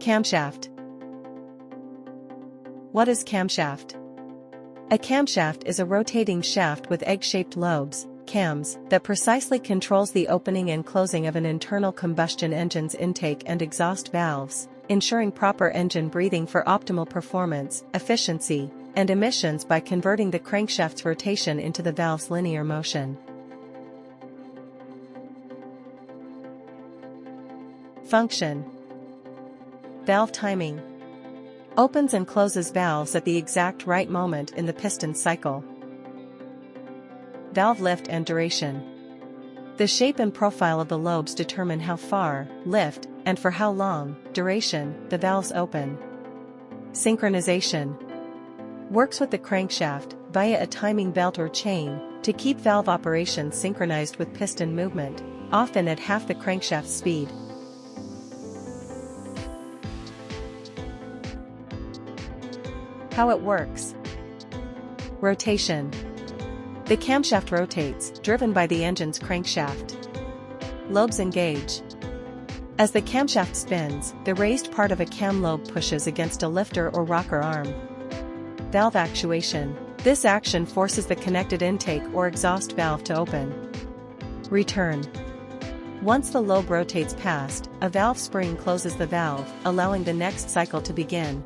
Camshaft. What is camshaft? A camshaft is a rotating shaft with egg-shaped lobes, cams, that precisely controls the opening and closing of an internal combustion engine's intake and exhaust valves, ensuring proper engine breathing for optimal performance, efficiency, and emissions by converting the crankshaft's rotation into the valve's linear motion. Function. Valve timing. Opens and closes valves at the exact right moment in the piston cycle. Valve lift and duration. The shape and profile of the lobes determine how far, lift, and for how long, duration, the valves open. Synchronization. Works with the crankshaft, via a timing belt or chain, to keep valve operation synchronized with piston movement, often at half the crankshaft speed. How it works. Rotation. The camshaft rotates, driven by the engine's crankshaft. Lobes engage. As the camshaft spins, the raised part of a cam lobe pushes against a lifter or rocker arm. Valve actuation. This action forces the connected intake or exhaust valve to open. Return. Once the lobe rotates past, a valve spring closes the valve, allowing the next cycle to begin.